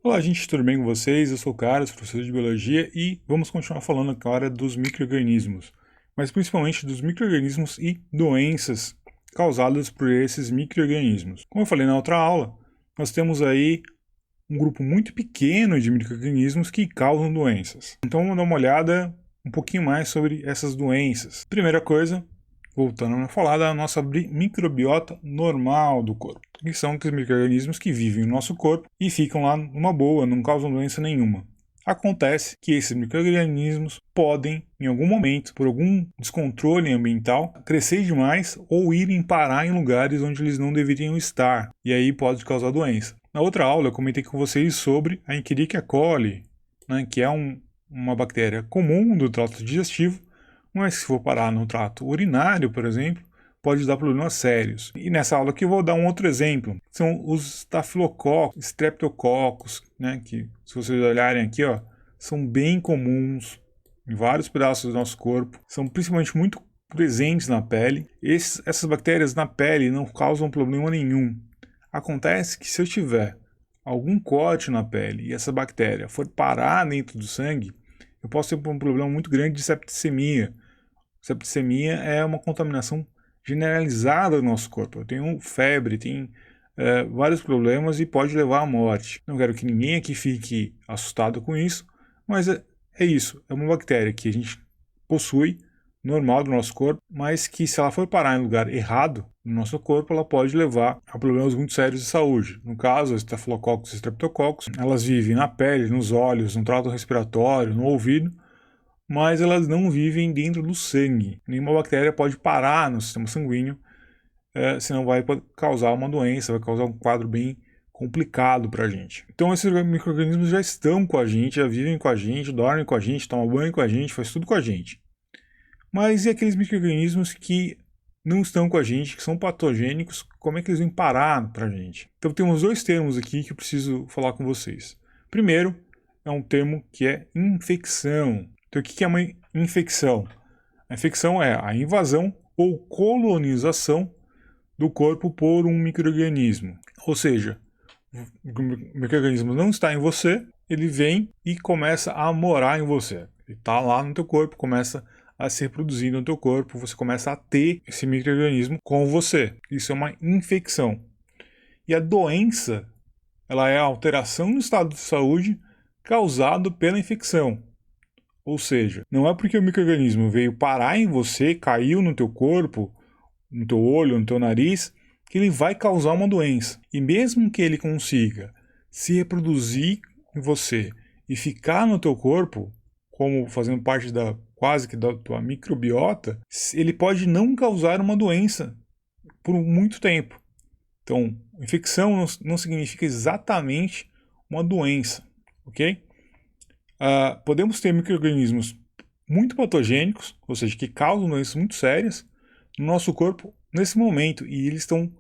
Olá, gente, tudo bem com vocês? Eu sou o Carlos, professor de Biologia, e vamos continuar falando agora dos micro-organismos, mas principalmente dos micro-organismos e doenças causadas por esses micro-organismos. Como eu falei na outra aula, nós temos aí um grupo muito pequeno de micro-organismos que causam doenças. Então vamos dar uma olhada um pouquinho mais sobre essas doenças. Primeira coisa, voltando a falar da nossa microbiota normal do corpo, que são aqueles micro-organismos que vivem no nosso corpo e ficam lá numa boa, não causam doença nenhuma. Acontece que esses micro-organismos podem, em algum momento, por algum descontrole ambiental, crescer demais ou irem parar em lugares onde eles não deveriam estar, e aí pode causar doença. Na outra aula eu comentei com vocês sobre a Escherichia coli, que é uma bactéria comum do trato digestivo, mas se for parar no trato urinário, por exemplo, pode dar problemas sérios. E nessa aula aqui eu vou dar um outro exemplo. São os estafilococos, streptococcus, que se vocês olharem aqui, são bem comuns em vários pedaços do nosso corpo. São principalmente muito presentes na pele. Essas bactérias na pele não causam problema nenhum. Acontece que se eu tiver algum corte na pele e essa bactéria for parar dentro do sangue, eu posso ter um problema muito grande de septicemia. Septicemia é uma contaminação generalizada do nosso corpo. Eu tenho febre, tenho vários problemas e pode levar à morte. Não quero que ninguém aqui fique assustado com isso, mas é isso. É uma bactéria que a gente possui, normal do nosso corpo, mas que se ela for parar em lugar errado no nosso corpo, ela pode levar a problemas muito sérios de saúde. No caso, os Staphylococcus e Streptococcus, elas vivem na pele, nos olhos, no trato respiratório, no ouvido, mas elas não vivem dentro do sangue. Nenhuma bactéria pode parar no sistema sanguíneo, senão vai causar uma doença, vai causar um quadro bem complicado para a gente. Então esses micro-organismos já estão com a gente, já vivem com a gente, dormem com a gente, tomam banho com a gente, faz tudo com a gente. Mas e aqueles micro-organismos que não estão com a gente, que são patogênicos, como é que eles vêm parar para a gente? Então temos dois termos aqui que eu preciso falar com vocês. Primeiro é um termo que é infecção. Então, o que é uma infecção? A infecção é a invasão ou colonização do corpo por um micro-organismo. Ou seja, o micro-organismo não está em você, ele vem e começa a morar em você. Ele está lá no teu corpo, começa a se reproduzir no teu corpo, você começa a ter esse micro-organismo com você. Isso é uma infecção. E a doença, ela é a alteração no estado de saúde causado pela infecção. Ou seja, não é porque o micro-organismo veio parar em você, caiu no teu corpo, no teu olho, no teu nariz, que ele vai causar uma doença. E mesmo que ele consiga se reproduzir em você e ficar no teu corpo, como fazendo parte quase que da tua microbiota, ele pode não causar uma doença por muito tempo. Então, infecção não significa exatamente uma doença, ok? Podemos ter micro-organismos muito patogênicos, ou seja, que causam doenças muito sérias no nosso corpo nesse momento, e eles estão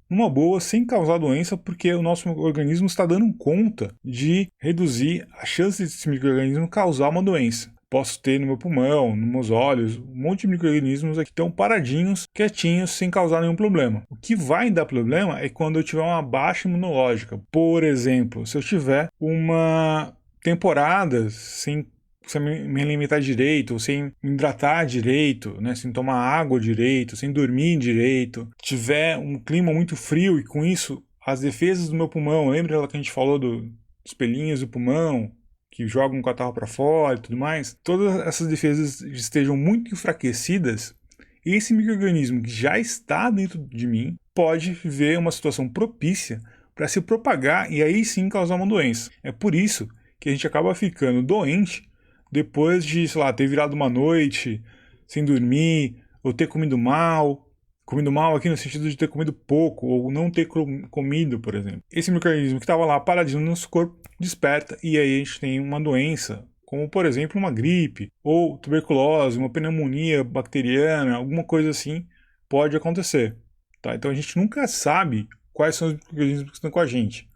numa boa, sem causar doença, porque o nosso organismo está dando conta de reduzir a chance desse micro-organismo causar uma doença. Posso ter no meu pulmão, nos meus olhos, um monte de micro-organismos aqui que estão paradinhos, quietinhos, sem causar nenhum problema. O que vai dar problema é quando eu tiver uma baixa imunológica. Por exemplo, se eu tiver uma temporadas sem me alimentar direito, ou sem me hidratar direito, sem tomar água direito, sem dormir direito, tiver um clima muito frio e com isso as defesas do meu pulmão, lembra lá que a gente falou dos pelinhos do pulmão, que jogam o catarro para fora e tudo mais? Todas essas defesas estejam muito enfraquecidas, esse micro-organismo que já está dentro de mim pode ver uma situação propícia para se propagar e aí sim causar uma doença. É por isso que a gente acaba ficando doente depois de, ter virado uma noite sem dormir, ou ter comido mal aqui no sentido de ter comido pouco, ou não ter comido, por exemplo. Esse micro-organismo que estava lá paradinho no nosso corpo desperta e aí a gente tem uma doença, como por exemplo uma gripe, ou tuberculose, uma pneumonia bacteriana, alguma coisa assim pode acontecer. Tá? Então a gente nunca sabe quais são os micro-organismos que estão com a gente.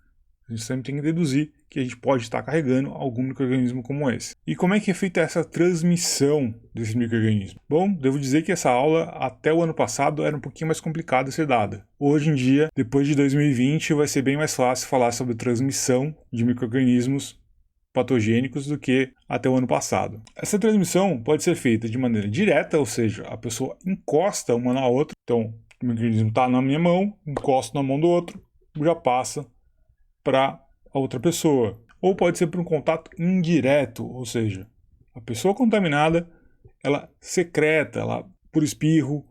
A gente sempre tem que deduzir que a gente pode estar carregando algum micro-organismo como esse. E como é que é feita essa transmissão desse micro-organismo? Bom, devo dizer que essa aula, até o ano passado, era um pouquinho mais complicada de ser dada. Hoje em dia, depois de 2020, vai ser bem mais fácil falar sobre transmissão de micro-organismos patogênicos do que até o ano passado. Essa transmissão pode ser feita de maneira direta, ou seja, a pessoa encosta uma na outra. Então, o micro-organismo está na minha mão, encosto na mão do outro, já passa para a outra pessoa. Ou pode ser por um contato indireto, ou seja, a pessoa contaminada, ela secreta, por espirro,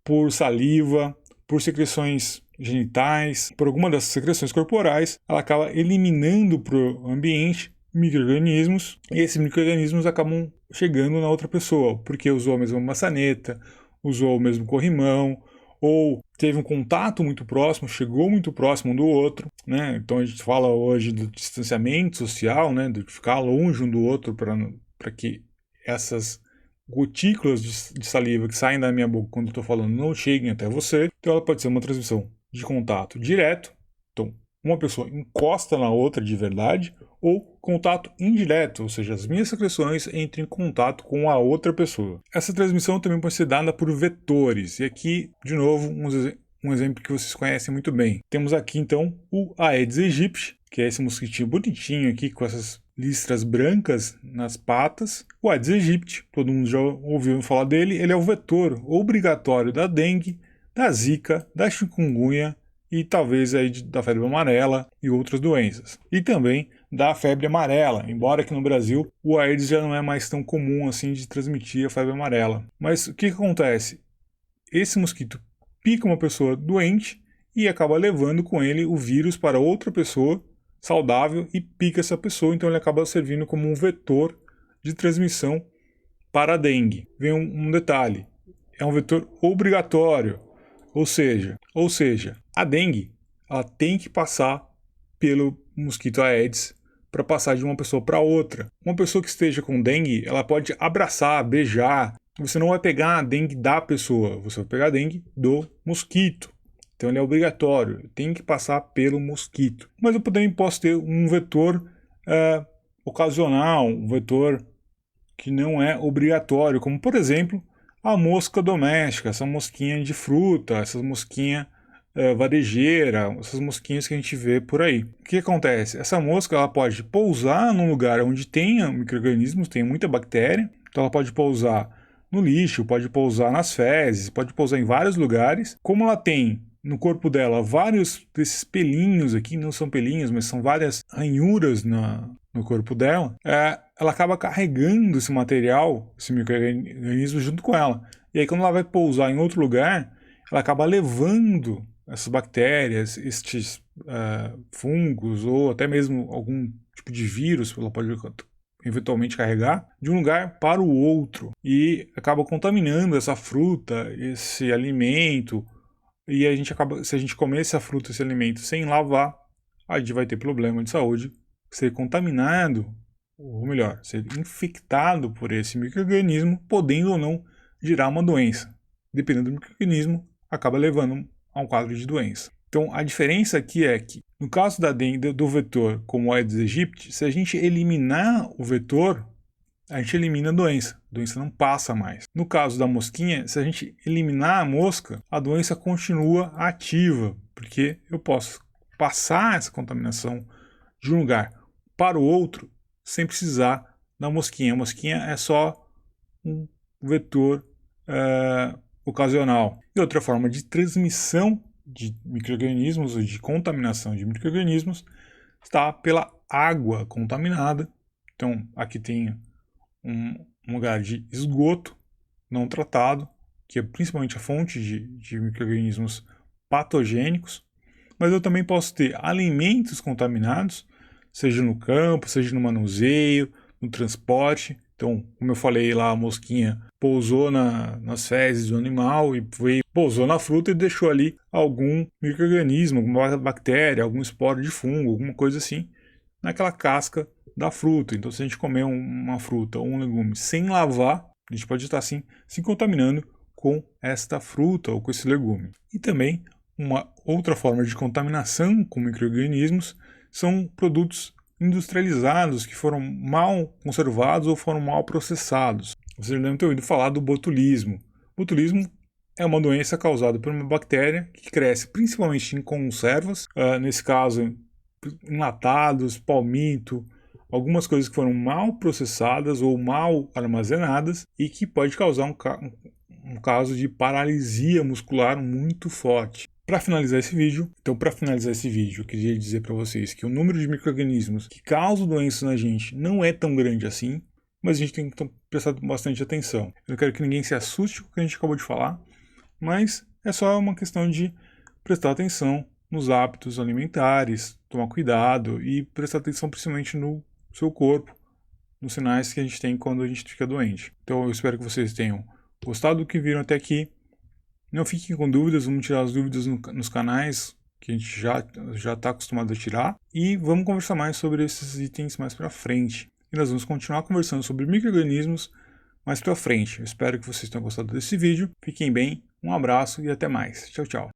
por saliva, por secreções genitais, por alguma dessas secreções corporais, ela acaba eliminando para o ambiente micro-organismos, e esses micro-organismos acabam chegando na outra pessoa, porque usou a mesma maçaneta, usou o mesmo corrimão, ou teve um contato muito próximo, chegou muito próximo um do outro, né? Então a gente fala hoje do distanciamento social, né? De ficar longe um do outro para que essas gotículas de saliva que saem da minha boca quando eu estou falando não cheguem até você. Então ela pode ser uma transmissão de contato direto, então uma pessoa encosta na outra de verdade, ou contato indireto, ou seja, as minhas secreções entram em contato com a outra pessoa. Essa transmissão também pode ser dada por vetores, e aqui, de novo, um exemplo que vocês conhecem muito bem. Temos aqui, então, o Aedes aegypti, que é esse mosquitinho bonitinho aqui, com essas listras brancas nas patas. O Aedes aegypti, todo mundo já ouviu falar dele, ele é o vetor obrigatório da dengue, da zika, da chikungunya, e talvez aí da febre amarela e outras doenças. E também da febre amarela, embora aqui no Brasil o Aedes já não é mais tão comum assim de transmitir a febre amarela. Mas o que acontece? Esse mosquito pica uma pessoa doente e acaba levando com ele o vírus para outra pessoa saudável e pica essa pessoa, então ele acaba servindo como um vetor de transmissão para a dengue. Vem um detalhe, é um vetor obrigatório, ou seja, a dengue ela tem que passar pelo mosquito Aedes para passar de uma pessoa para outra. Uma pessoa que esteja com dengue, ela pode abraçar, beijar. Você não vai pegar a dengue da pessoa, você vai pegar a dengue do mosquito. Então ele é obrigatório, tem que passar pelo mosquito. Mas eu também posso ter um vetor ocasional, um vetor que não é obrigatório, como por exemplo a mosca doméstica, essa mosquinha de fruta, essas mosquinhas varejeira, essas mosquinhas que a gente vê por aí. O que acontece? Essa mosca ela pode pousar num lugar onde tenha micro-organismos, tem muita bactéria, então ela pode pousar no lixo, pode pousar nas fezes, pode pousar em vários lugares. Como ela tem no corpo dela vários desses pelinhos aqui, não são pelinhos, mas são várias ranhuras no corpo dela, ela acaba carregando esse material, esse micro-organismo junto com ela. E aí quando ela vai pousar em outro lugar, ela acaba levando essas bactérias, estes fungos ou até mesmo algum tipo de vírus, ela pode eventualmente carregar, de um lugar para o outro e acaba contaminando essa fruta, esse alimento. E a gente acaba, se a gente comer essa fruta, esse alimento sem lavar, a gente vai ter problema de saúde, ser contaminado, ou melhor, ser infectado por esse micro-organismo, podendo ou não gerar uma doença. Dependendo do micro-organismo, acaba levando a um quadro de doença. Então a diferença aqui é que, no caso da dengue, do vetor como o Aedes aegypti, se a gente eliminar o vetor, a gente elimina a doença não passa mais. No caso da mosquinha, se a gente eliminar a mosca, a doença continua ativa, porque eu posso passar essa contaminação de um lugar para o outro sem precisar da mosquinha. A mosquinha é só um vetor ocasional. E outra forma de transmissão de micro-organismos ou de contaminação de micro-organismos está pela água contaminada. Então, aqui tem um lugar de esgoto não tratado, que é principalmente a fonte de micro-organismos patogênicos, mas eu também posso ter alimentos contaminados, seja no campo, seja no manuseio, no transporte. Então, como eu falei lá, a mosquinha pousou nas fezes do animal e pousou na fruta e deixou ali algum micro-organismo, alguma bactéria, algum esporo de fungo, alguma coisa assim, naquela casca da fruta. Então, se a gente comer uma fruta ou um legume sem lavar, a gente pode estar assim se contaminando com esta fruta ou com esse legume. E também uma outra forma de contaminação com micro-organismos são produtos industrializados que foram mal conservados ou foram mal processados. Vocês devem ter ouvido falar do botulismo. Botulismo é uma doença causada por uma bactéria que cresce principalmente em conservas, nesse caso enlatados, palmito, algumas coisas que foram mal processadas ou mal armazenadas e que pode causar um caso de paralisia muscular muito forte. Para finalizar esse vídeo, eu queria dizer para vocês que o número de micro-organismos que causam doenças na gente não é tão grande assim, mas a gente tem que prestar bastante atenção. Eu não quero que ninguém se assuste com o que a gente acabou de falar, mas é só uma questão de prestar atenção nos hábitos alimentares, tomar cuidado e prestar atenção principalmente no seu corpo, nos sinais que a gente tem quando a gente fica doente. Então eu espero que vocês tenham gostado do que viram até aqui. Não fiquem com dúvidas, vamos tirar as dúvidas nos canais que a gente já está acostumado a tirar. E vamos conversar mais sobre esses itens mais para frente. E nós vamos continuar conversando sobre micro-organismos mais para frente. Eu espero que vocês tenham gostado desse vídeo. Fiquem bem, um abraço e até mais. Tchau, tchau.